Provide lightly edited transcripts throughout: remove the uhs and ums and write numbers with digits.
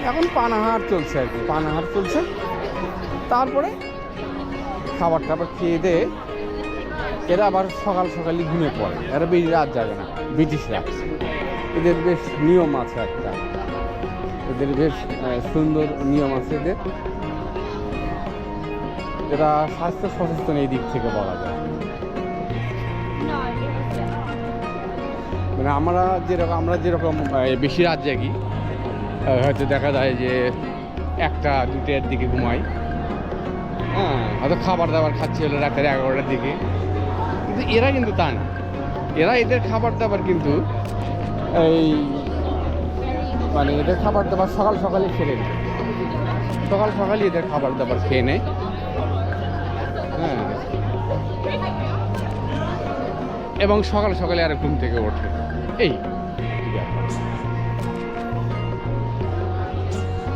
এখন পানাহার চলছে আর কি, পানাহার চলছে। তারপরে খাবার টাবার খেয়ে দিয়ে এরা আবার সকাল সকালই ঘুমিয়ে পড়ে, এরা বেশি রাত জাগে না ব্রিটিশরা। এদের বেশ নিয়ম আছে একটা, এদের বেশ সুন্দর নিয়ম আছে এদের। এরা স্বাস্থ্য সচেতন এই দিক থেকে বলা যায়। মানে আমরা যেরকম বেশি রাত জাগি, হয়তো দেখা যায় যে 1টা 2টার দিকে ঘুমাই, হ্যাঁ, হয়তো খাবার দাবার খাচ্ছি হলো রাতের 11টার দিকে। কিন্তু এরা কিন্তু তা না, এদের খাবার দাবার কিন্তু এই মানে এদের খাবার দাবার সকাল সকালই খেয়ে নেয়, সকাল সকালই এদের খাবার দাবার খেয়ে নেয়। হ্যাঁ, এবং সকাল সকালে আর ঘুম থেকে ওঠে।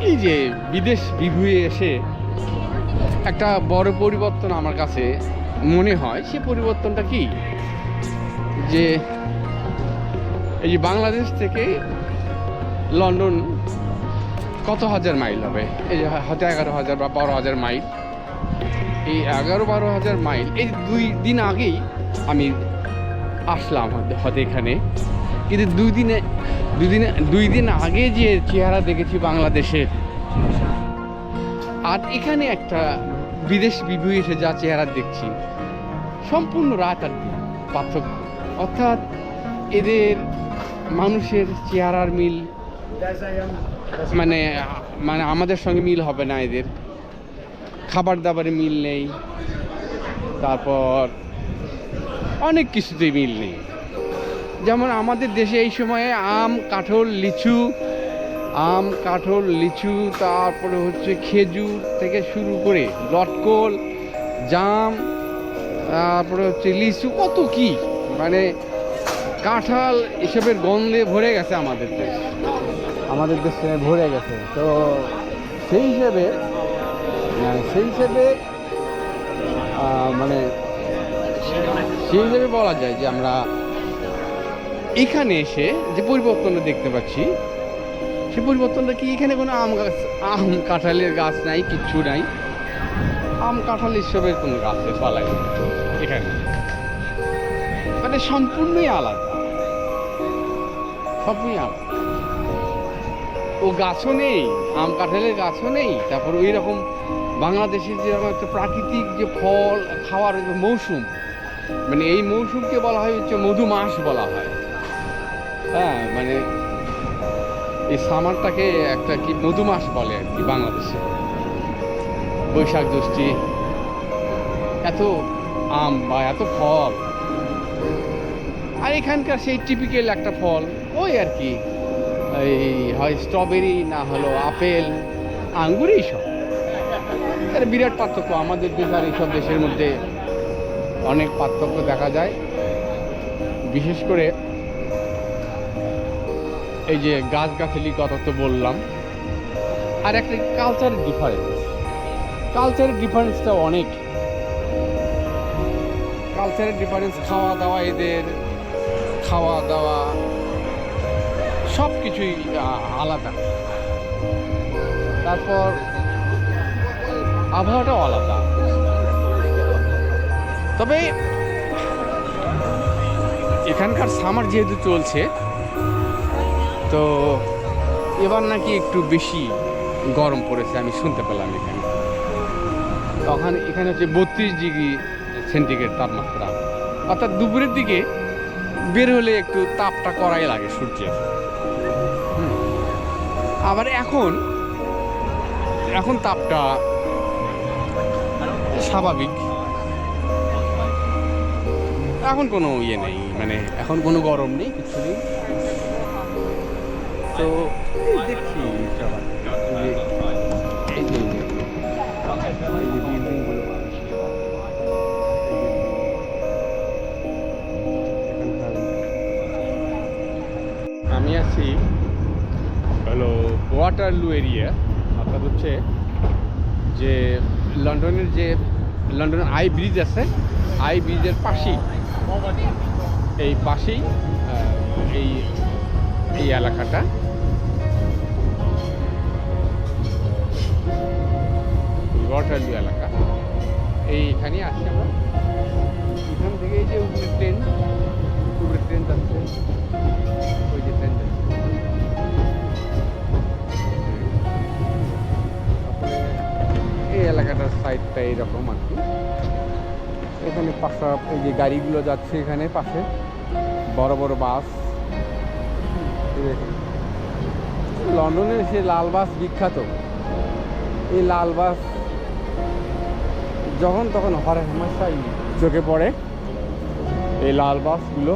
এই যে বিদেশ বিভুঁয়ে এসে একটা বড় পরিবর্তন আমার কাছে মনে হয়। সে পরিবর্তনটা কি, যে এই যে বাংলাদেশ থেকে লন্ডন কত হাজার মাইল হবে, এই যে হয়তো 11,000 বা 12,000 মাইল। এই 11-12,000 মাইল, এই 2 দিন আগেই আমি আসলাম হয়তো এখানে। কিন্তু 2 দিন আগে যে চেহারা দেখেছি বাংলাদেশের, আর এখানে একটা বিদেশ বিভুঁয়ে এসে যা চেহারা দেখছি, সম্পূর্ণ রাত আর দিন পার্থক্য। অর্থাৎ এদের মানুষের চেহারার মিল মানে আমাদের সঙ্গে মিল হবে না, এদের খাবার দাবারে মিল নেই, তারপর অনেক কিছুতেই মিল নেই। যেমন আমাদের দেশে এই সময়ে আম কাঁঠাল লিচু, তারপরে হচ্ছে খেজুর থেকে শুরু করে লটকল, জাম, তারপরে হচ্ছে লিচু, কত কি মানে কাঁঠাল, এসবের গন্ধে ভরে গেছে আমাদের দেশে ভরে গেছে। তো সেই হিসেবে বলা যায় যে আমরা এখানে এসে যে পরিবর্তনটা দেখতে পাচ্ছি, সে পরিবর্তনটা কি, এখানে কোনো আম কাঁঠালের গাছ নাই, কিচ্ছু নাই। আম কাঁঠাল এসবের কোনো গাছের পালাই নেই এখানে, মানে সম্পূর্ণই আলাদা। ও গাছও নেই, আম কাঁঠালের গাছও নেই। তারপর ওই রকম বাংলাদেশের যেরকম একটা প্রাকৃতিক যে ফল খাওয়ার মৌসুম, মানে এই মৌসুমকে বলা হয় হচ্ছে মধুমাস বলা হয়। হ্যাঁ, মানে এই সামারটাকে একটা কি মধুমাস বলে আর কি বাংলাদেশে। বৈশাখ জ্যৈষ্ঠী এত আম বা এত ফল, আর এখানকার সেই টিপিক্যাল একটা ফল ওই আর কি, এই হয় স্ট্রবেরি, না হলো আপেল, আঙ্গুর, এইসব। এর বিরাট পার্থক্য আমাদের দেশ আর এইসব দেশের মধ্যে, অনেক পার্থক্য দেখা যায়। বিশেষ করে এই যে গাছগাছালি কথা তো বললাম, আর একটা কালচারের ডিফারেন্সটা অনেক। কালচারের ডিফারেন্স, এদের খাওয়া দাওয়া সব কিছুই আলাদা। তারপর আবহাওয়াটাও আলাদা। তবে এখানকার সামার যেহেতু চলছে, তো এবার নাকি একটু বেশি গরম পড়েছে, আমি শুনতে পেলাম এখানে। তখন এখানে হচ্ছে 32 ডিগ্রি সেন্টিগ্রেড তাপমাত্রা। অর্থাৎ দুপুরের দিকে বের হলে একটু তাপটা করাই লাগে সূর্যের। আবার এখন তাপটা স্বাভাবিক, এখন কোনো ইয়ে নেই, মানে এখন কোনো গরম নেই, কিছু নেই। তো দেখছি আমি আছি হলো ওয়াটারলু এরিয়া। অর্থাৎ হচ্ছে যে লন্ডনের আই ব্রিজ আছে, আই ব্রিজের পাশেই, এই এলাকাটা। বর্ষালু এলাকা। এইখানে আসি আমরা, এখান থেকে এই যে উপরে ট্রেন যাচ্ছে, ওই যে ট্রেন যাচ্ছে। এই এলাকাটার সাইডটা এইরকম আর কি। এখানে পাশা এই যে গাড়িগুলো যাচ্ছে, এখানে পাশে বড় বড় বাস। লন্ডনের সে লাল বাস বিখ্যাত। এই লাল বাস যখন তখন হরে হামেশাই চোখে পড়ে। এই লাল বাসগুলো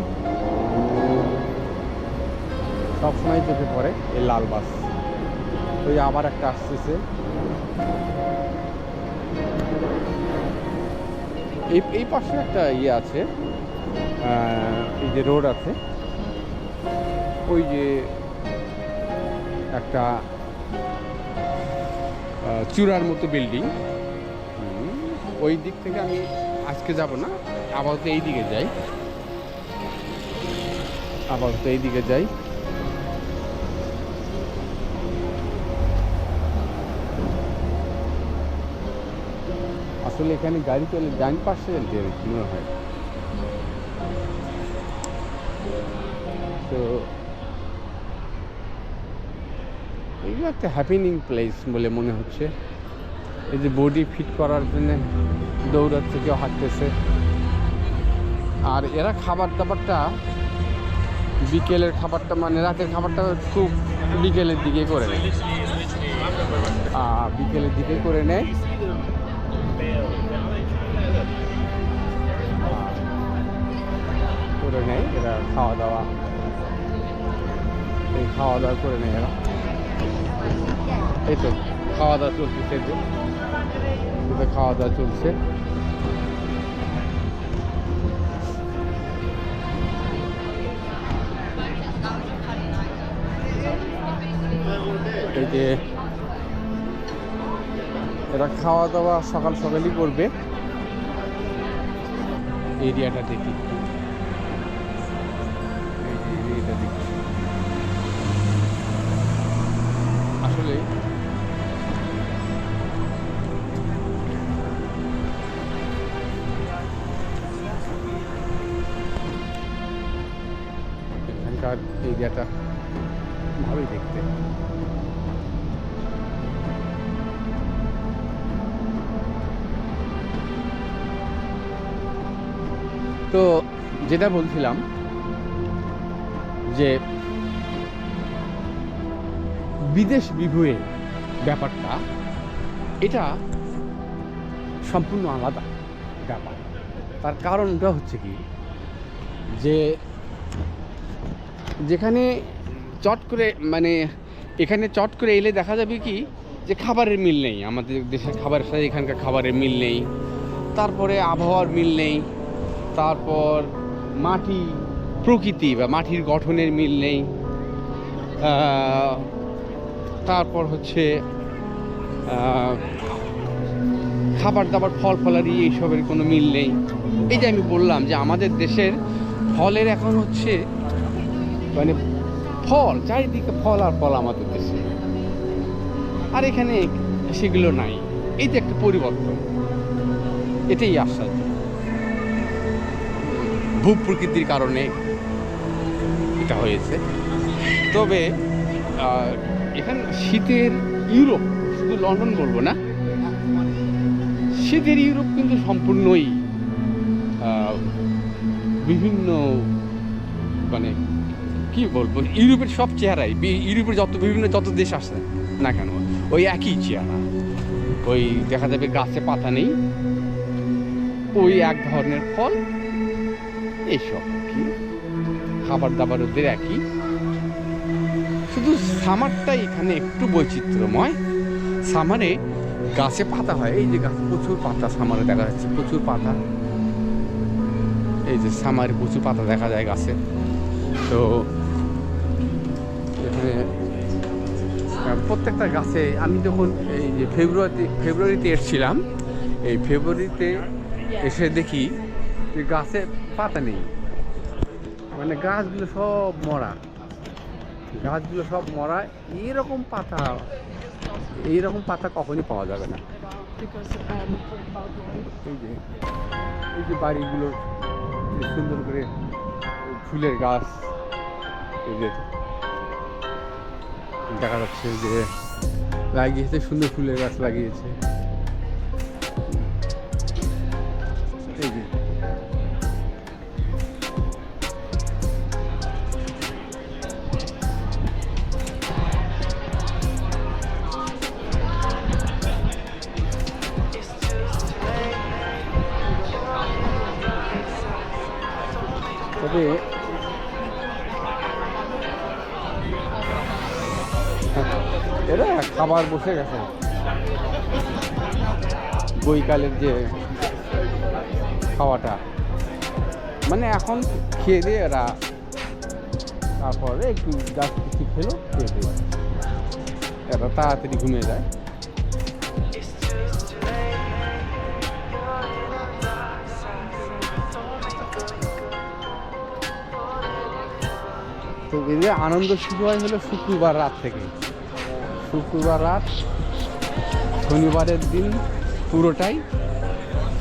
সবসময় চোখে পড়ে, এই লাল বাস। ওই আবার একটা আসতেছে। এই পাশে একটা ইয়ে আছে, এই যে রোড আছে, ওই যে একটা চূড়ার মতো বিল্ডিং, ওই দিক থেকে আমি আজকে যাব না, আপাতত এই দিকে যাই। আসলে এখানে গাড়ি চলে ডান পাশে মনে হয়। তো এইগুলো একটা হ্যাপিনিং প্লেস বলে মনে হচ্ছে। এই যে বডি ফিট করার জন্য দৌড়াচ্ছে, কেউ হাঁটতেছে। আর এরা খাবার দাবারটা বিকেলের খাবারটা, মানে রাতের খাবারটা খুব বিকেলের দিকে করে নেয়। এরা খাওয়া দাওয়া করে নেয় এরা। এই তো খাওয়া দাওয়া চলছে, এই যে এরা খাওয়া দাওয়া সকালই করবে। এরিয়াটা দেখি, আসলে এখানকার এরিয়াটা ভালোই দেখতে। তো যেটা বলছিলাম যে বিদেশ বিভূয়ে ব্যাপারটা, এটা সম্পূর্ণ আলাদা ব্যাপার। তার কারণটা হচ্ছে কি, যে যেখানে চট করে মানে এখানে চট করে এলে দেখা যাবে কি যে খাবারের মিল নেই, আমাদের দেশের খাবারের সাথে এখানকার খাবারের মিল নেই। তারপরে আবহাওয়ার মিল নেই। তারপর মাটি, প্রকৃতি বা মাটির গঠনের মিল নেই। তারপর হচ্ছে খাবার দাবার, ফল ফলারি এইসবের কোনো মিল নেই। এই যে আমি বললাম যে আমাদের দেশের ফলের এখন হচ্ছে মানে ফল, চারিদিকে ফল আর ফল আমাদের দেশে, আর এখানে সেগুলো নাই। এই যে একটা পরিবর্তন, এটাই আশ্চর্য। ভূপ্রকৃতির কারণে এটা হয়েছে। তবে এখানে শীতের ইউরোপ, শুধু লন্ডন বলবো না, শীতের ইউরোপ কিন্তু সম্পূর্ণই বিভিন্ন, মানে কি বলবো, ইউরোপের সব চেহারাই, ইউরোপের যত দেশ আসে না কেন ওই একই চেহারা। ওই দেখা যাবে গাছে পাতা নেই, ওই এক ধরনের ফল, এইসব কি খাবার দাবার ওদের একই। শুধু সামারটাই এখানে একটু বৈচিত্র্যময়। সামারে গাছে পাতা হয়, এই যে গাছ প্রচুর পাতা, সামারে দেখা যাচ্ছে প্রচুর পাতা। এই যে সামারে প্রচুর পাতা দেখা যায় গাছে। তো এখানে প্রত্যেকটা গাছে, আমি যখন এই যে ফেব্রুয়ারিতে এসেছিলাম, এই ফেব্রুয়ারিতে এসে দেখি যে গাছে পাতা নেই, মানে গাছগুলো সব মরা। এইরকম পাতা কখনই পাওয়া যাবে না। because for balcony. এই যে বাড়িগুলো সুন্দর করে ফুলের গাছ এই যে দেখা যাচ্ছে যে লাগিয়েছে, সুন্দর ফুলের গাছ লাগিয়েছে। এই যে তবে এরা খাবার বসে গেছে, বৈকালের যে খাওয়াটা, মানে এখন খেয়ে দিয়ে এরা তারপরে একটু জাস্ট কিছু খেলো, খেয়ে দিয়ে এরা তাড়াতাড়ি ঘুমিয়ে যায়। তো এদের আনন্দ শুরু হয় হলো শুক্রবার রাত থেকে। শুক্রবার রাত, শনিবারের দিন পুরোটাই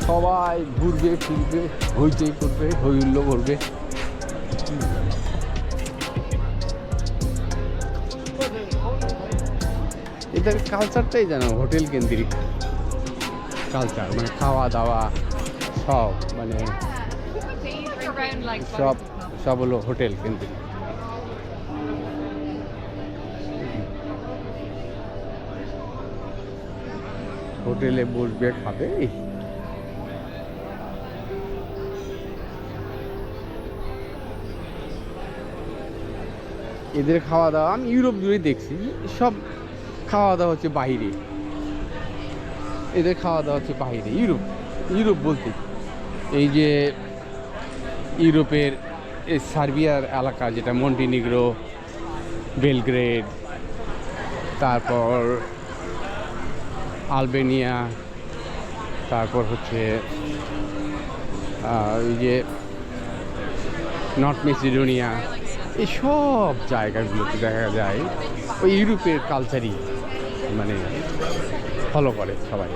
সবাই ঘুরবে ফিরবে, হইচই করবে, হই হুল্লো করবে। এদের কালচারটাই যেন হোটেল কেন্দ্রিক কালচার, মানে খাওয়া দাওয়া সব, মানে সব সব হলো হোটেল কেন্দ্রিক। হোটেলে বসবে, খাবে। এদের খাওয়া দাওয়া আমি ইউরোপ জুড়ে দেখছি, সব খাওয়া দাওয়া হচ্ছে বাইরে। এদের খাওয়া দাওয়া হচ্ছে বাইরে। ইউরোপ বলতে এই যে ইউরোপের এই সার্বিয়ার এলাকা, যেটা মন্টিনিগ্রো, বেলগ্রেড, তারপর আলবেনিয়া, তারপর হচ্ছে ওই যে নর্থ মেসিডোনিয়া, এই সব জায়গাগুলোতে দেখা যায় ওই ইউরোপের কালচারই মানে ফলো করে সবাই,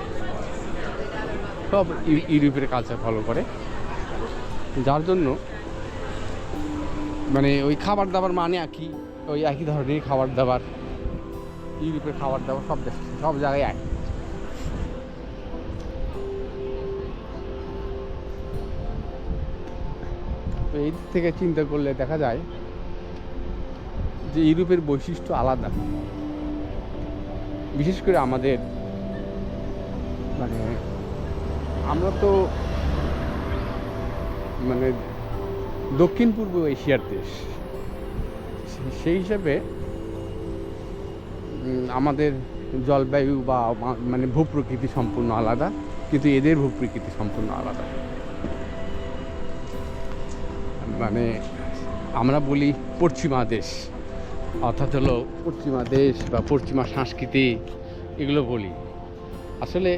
সব ইউরোপের কালচার ফলো করে, যার জন্য মানে ওই খাবার দাবার মানে একই, ওই একই ধরনের খাবার দাবার, ইউরোপের খাবার দাবার সব দেশ সব জায়গায় এক। তো এই দিক থেকে চিন্তা করলে দেখা যায় যে ইউরোপের বৈশিষ্ট্য আলাদা। বিশেষ করে আমাদের, মানে আমরা তো মানে দক্ষিণ পূর্ব এশিয়ার দেশ, সেই হিসাবে আমাদের জলবায়ু বা মানে ভূপ্রকৃতি সম্পূর্ণ আলাদা, কিন্তু এদের ভূপ্রকৃতি সম্পূর্ণ আলাদা। মানে আমরা বলি পশ্চিমা দেশ, অর্থাৎ হলো পশ্চিমা দেশ বা পশ্চিমা সংস্কৃতি, এগুলো বলি। আসলে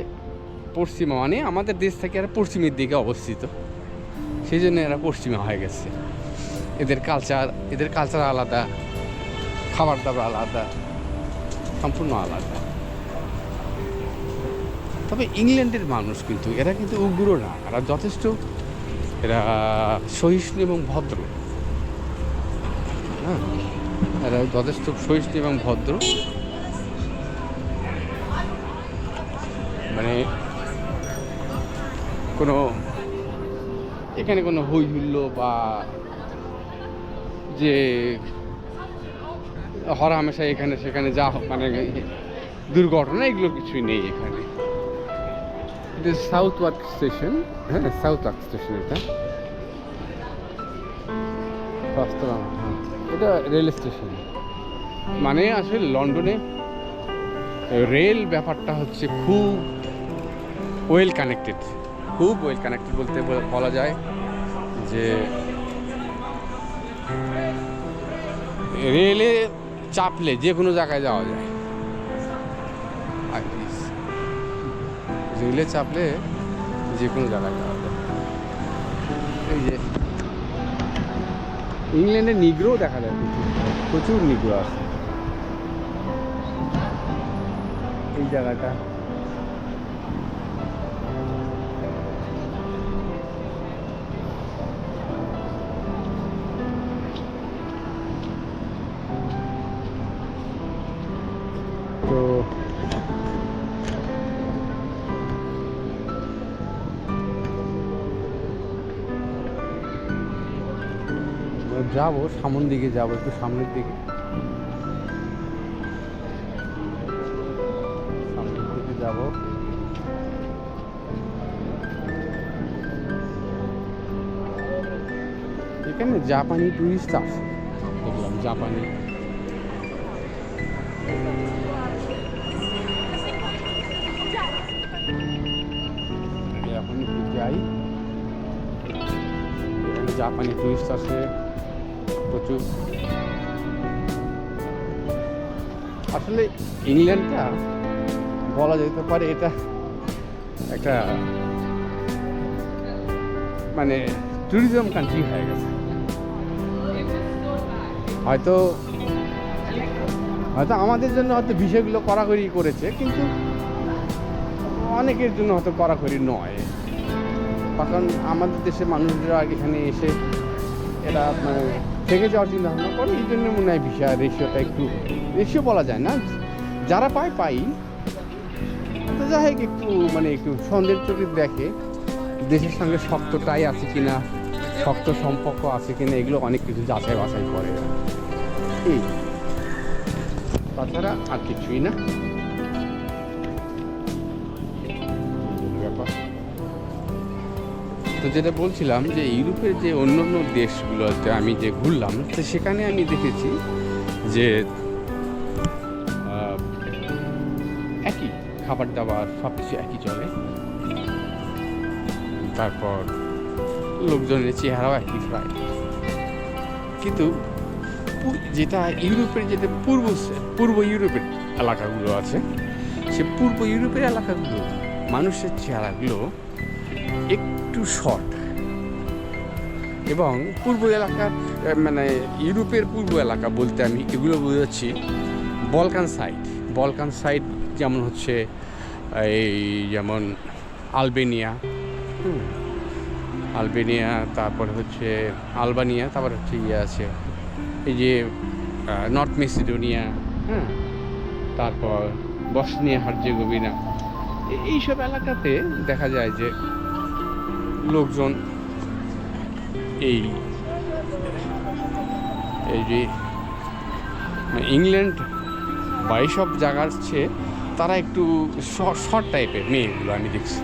পশ্চিমা মানে আমাদের দেশ থেকে এরা পশ্চিমের দিকে অবস্থিত, সেই জন্য এরা পশ্চিমা হয়ে গেছে। এদের কালচার আলাদা, খাবার দাবার আলাদা, সম্পূর্ণ আলাদা। তবে ইংল্যান্ডের মানুষ কিন্তু এরা কিন্তু উগ্র না, এরা যথেষ্ট, এরা সহিষ্ণু এবং ভদ্র। হ্যাঁ, এরা যথেষ্ট সহিষ্ণু এবং ভদ্র, মানে কোনো এখানে কোনো হই হুল্লো বা যে হরহামেশা এখানে সেখানে যা মানে দুর্ঘটনা, এগুলো কিছুই নেই এখানে। এটা সাউথ ওয়ার্ক স্টেশন, হ্যাঁ সাউথ ওয়ার্ক স্টেশন, এটা এটা রেল স্টেশন। মানে আসলে লন্ডনে রেল ব্যাপারটা হচ্ছে খুব ওয়েল কানেক্টেড, খুব ওয়েল কানেক্টেড বলতে বলা যায় যে রেলে চাপলে যে কোনো জায়গায় যাওয়া যায়। রেলে চাপলে যে কোনো জায়গায় যাওয়া যায়। এই যে ইংল্যান্ডে নিগ্রো দেখা যায়, প্রচুর নিগ্রো আছে এই জায়গাটা। যাবো সামনের দিকে, যাবো একটু সামনের দিকে, সামনের দিকে যাবো। এখানে জাপানি টুরিস্ট আসে, দেখলাম জাপানি। এখন একটু যাই, এখানে জাপানি টুরিস্ট আসে প্রচুর। আসলে ইংল্যান্ডটা বলা যেতে পারে এটা একটা মানে ট্যুরিজম কান্ট্রি হয়ে গেছে। হয়তো হয়তো আমাদের জন্য হয়তো বিষয়গুলো কড়াকড়ি করেছে, কিন্তু অনেকের জন্য হয়তো কড়াকড়ি নয়। কারণ আমাদের দেশের মানুষরা এখানে এসে এরা মানে থেকে যাওয়ার চিন্তা ভাবনা করে, এই জন্য মনে হয় ভিসা রেশিওটা একটু, রেশিও বলা যায় না, যারা পাই তো যাই হোক একটু মানে একটু সন্দেহের চোখে দেখে দেশের সঙ্গে শক্ত টাই আছে কিনা, শক্ত সম্পর্ক আছে কিনা, এগুলো অনেক কিছু যাচাই বাছাই করে। এই তাছাড়া আর কিছুই না ব্যাপার। তো যেটা বলছিলাম যে ইউরোপের যে অন্য অন্য দেশগুলোতে আমি যে ঘুরলাম, তো সেখানে আমি দেখেছি যে একই খাবার দাবার সব কিছু একই চলে, তারপর লোকজনের চেহারাও একই প্রায়। কিন্তু যেটা ইউরোপের যেটা পূর্ব ইউরোপের এলাকাগুলো আছে, সে পূর্ব ইউরোপের এলাকাগুলো মানুষের চেহারাগুলো একটু শর্ট, এবং পূর্ব এলাকার মানে ইউরোপের পূর্ব এলাকা বলতে আমি এগুলো বোঝাচ্ছি বলকান সাইড, যেমন হচ্ছে এই যেমন আলবেনিয়া, তারপরে হচ্ছে আলবানিয়া, তারপর হচ্ছে আছে এই যে নর্থ মেসিডোনিয়া, হ্যাঁ, তারপর বসনিয়া হার্জেগোভিনা, এইসব এলাকাতে দেখা যায় যে লোকজন এই যে ইংল্যান্ড বা এইসব জায়গার চেয়ে তারা একটু শর্ট টাইপের মেয়েগুলো আমি দেখছি,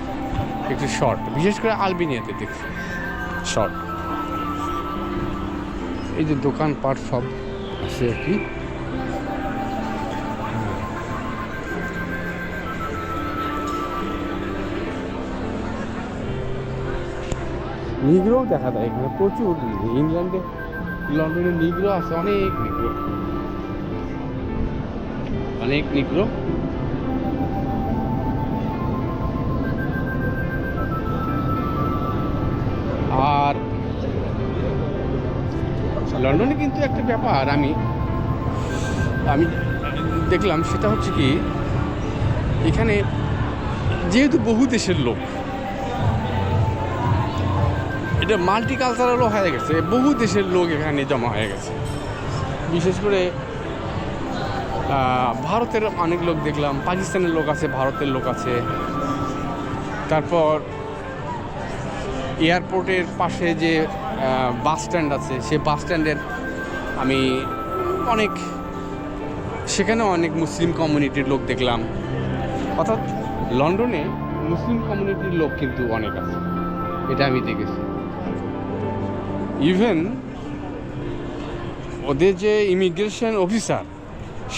একটু শর্ট, বিশেষ করে আলবেনিয়াতে দেখছি শর্ট। এই যে দোকানপাট সব আছে আর কি। নিগ্রোও দেখা যায় এখানে প্রচুর। ইংল্যান্ডে লন্ডনে নিগ্রো আছে, অনেক নিগ্রো। আর লন্ডনে কিন্তু একটা ব্যাপার আমি দেখলাম, সেটা হচ্ছে কি এখানে যেহেতু বহু দেশের লোক, এটা মাল্টিকালচারালও হয়ে গেছে, বহু দেশের লোক এখানে জমা হয়ে গেছে। বিশেষ করে ভারতের অনেক লোক দেখলাম, পাকিস্তানের লোক আছে, ভারতের লোক আছে। তারপর এয়ারপোর্টের পাশে যে বাস স্ট্যান্ড আছে, সে বাস স্ট্যান্ডের আমি সেখানেও অনেক মুসলিম কমিউনিটির লোক দেখলাম। অর্থাৎ লন্ডনে মুসলিম কমিউনিটির লোক কিন্তু অনেক আছে, এটা আমি দেখেছি। ইভেন ওদের যে ইমিগ্রেশন অফিসার,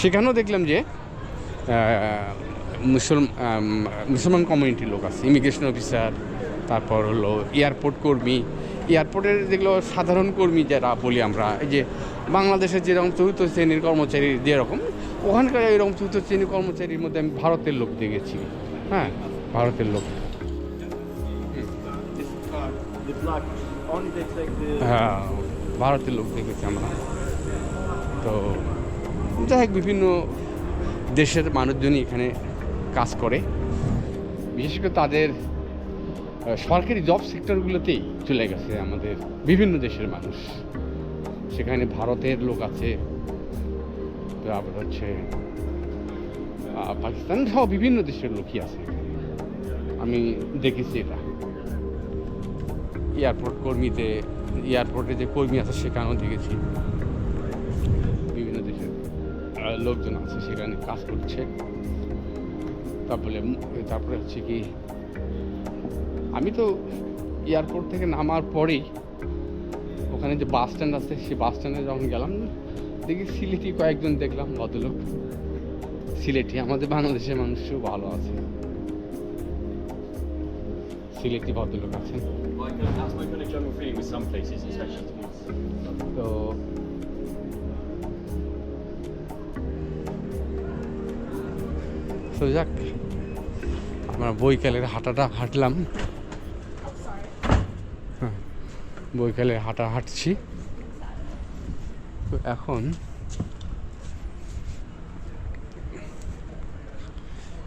সেখানেও দেখলাম যে মুসলমান কমিউনিটির লোক আছে, ইমিগ্রেশন অফিসার। তারপর হলো এয়ারপোর্ট কর্মী, এয়ারপোর্টের যেগুলো সাধারণ কর্মী যারা বলি আমরা, এই যে বাংলাদেশের যেরকম চতুর্থ শ্রেণীর কর্মচারী যেরকম, ওখানকার এরকম চতুর্থ শ্রেণীর কর্মচারীর মধ্যে আমি ভারতের লোক দেখেছি। হ্যাঁ, ভারতের লোক। হ্যাঁ, ভারতের লোক দেখেছি আমরা। তো যাই হোক, বিভিন্ন দেশের মানুষজনই এখানে কাজ করে, বিশেষ করে তাদের সরকারি জব সেক্টরগুলোতেই চলে গেছে আমাদের বিভিন্ন দেশের মানুষ। সেখানে ভারতের লোক আছে, তারপর হচ্ছে পাকিস্তান সহ বিভিন্ন দেশের লোকই আছে, আমি দেখেছি এটা। এয়ারপোর্টে যে কর্মী আছে সেখানেও দেখেছি বিভিন্ন দেশের লোকজন আছে, সেখানে কাজ করছে। তারপরে হচ্ছে কি, আমি তো এয়ারপোর্ট থেকে নামার পরেই ওখানে যে বাস স্ট্যান্ড আছে, সেই বাস স্ট্যান্ডে যখন গেলাম দেখি সিলেটি কয়েকজন দেখলাম, ভদ্রলোক সিলেটি। আমাদের বাংলাদেশের মানুষও ভালো আছে, সিলেটি ভদ্রলোক আছেন। That's my kind of general feeling with some places, especially towards. তো যাক, আমরা বৈকালের হাঁটাটা হাঁটলাম। হ্যাঁ, বৈকালের হাঁটছি। তো এখন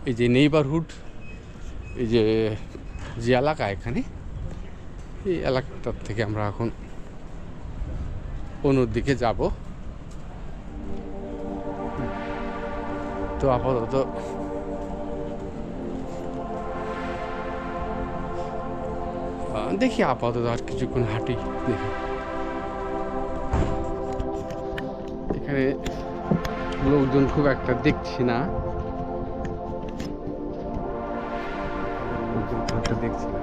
এই যে নেইবারহুড, এই যে এলাকা, এখানে এই এলাকাটার থেকে আমরা এখন অন্যদিকে যাব। তো আপাতত দেখি, আপাতত আর কিছুক্ষণ হাঁটি, দেখি। এখানে লোকজন খুব একটা দেখছি না, লোকজন খুব একটা দেখছি না।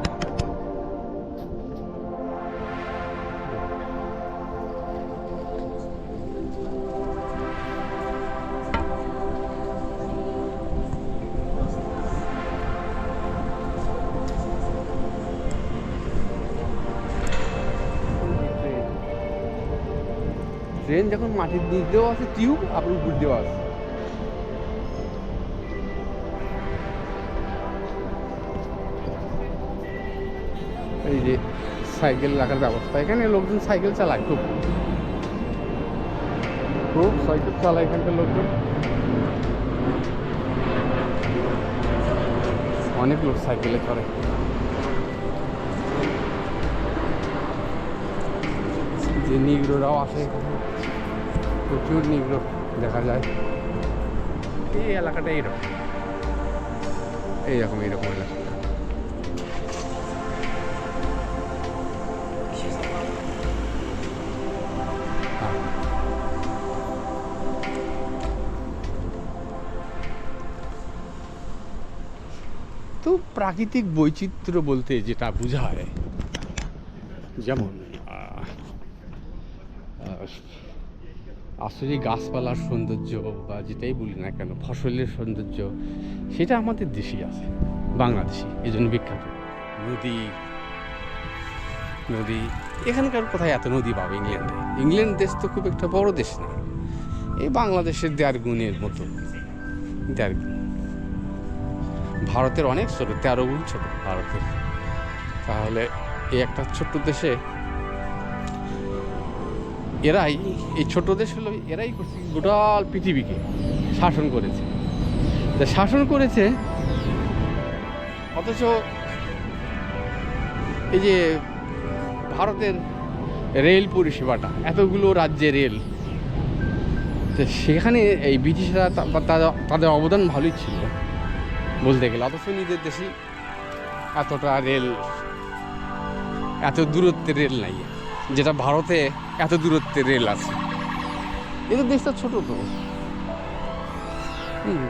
ট্রেন যখন মাটির নিচ দেওয়া আছে টিউব, আবার উপর দেওয়া আছে। এই যে সাইকেল রাখার ব্যবস্থা, এখানে লোকজন সাইকেল চালায়, খুব সাইকেল চালায় এখানকার লোকজন, অনেক লোক সাইকেলে করে। যে নিগ্রোরাও আসে এখানে, প্রচুর নিগ্রো দেখা যায়। এই এলাকাটা এইরকম এলাকা। তো প্রাকৃতিক বৈচিত্র্য বলতে যেটা বোঝায়, যেমন আসলে গাছপালার সৌন্দর্য বা যেটাই বলি না কেন, ফসলের সৌন্দর্য, সেটা আমাদের দেশেই আছে, বাংলাদেশি, এই জন্য বিখ্যাত। নদী এখানকার কোথায় এত নদী পাবে ইংল্যান্ড দেশ তো খুব একটা বড় দেশ না, এই বাংলাদেশের 1.5 গুণের মতো, 1.5 গুণ। ভারতের অনেক ছোট, 13 গুণ ছোট ভারতের। তাহলে এই একটা ছোট্ট দেশে এই ছোট দেশ হলো, এরাই গোটাল পৃথিবীকে শাসন করেছে। অথচ এই যে ভারতের রেল পরিষেবাটা, এতগুলো রাজ্যে রেল, তো সেখানে এই ব্রিটিশরা তাদের অবদান ভালোই ছিল বলতে গেলে। অথচ নিজের দেশেই এতটা রেল, এত দূরত্বের রেল নাই, যেটা ভারতে এত দূরত্বের রেল আছে। এদের দেশটা ছোট তো,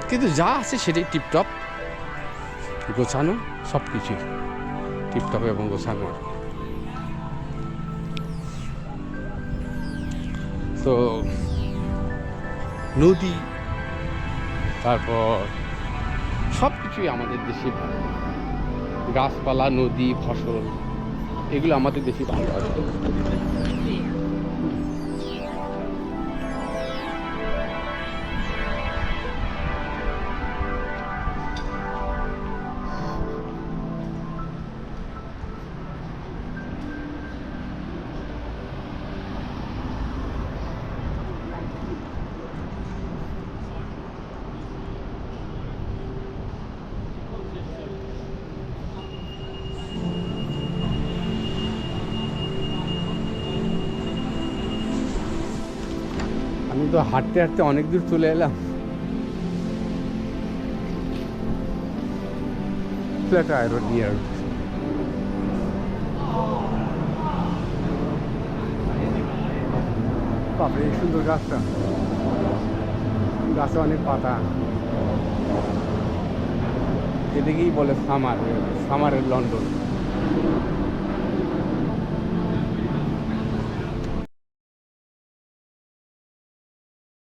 কিন্তু যা আছে সেটাই টিপটপ, গোছানো, সব কিছুই টিপটপ এবং গোছানো। তো নদী, তারপর সব কিছুই আমাদের দেশে ভালো, গাছপালা, নদী, ফসল, এগুলো আমাদের দেশে ভালো আছে। আমি তো হাঁটতে হাঁটতে অনেক দূর চলে এলাম, ফ্ল্যাট আয়রন ইয়ার। বাপরে এই সুন্দর গাছটা, গাছে অনেক পাতা। এদিকেই বলে সামারের লন্ডন।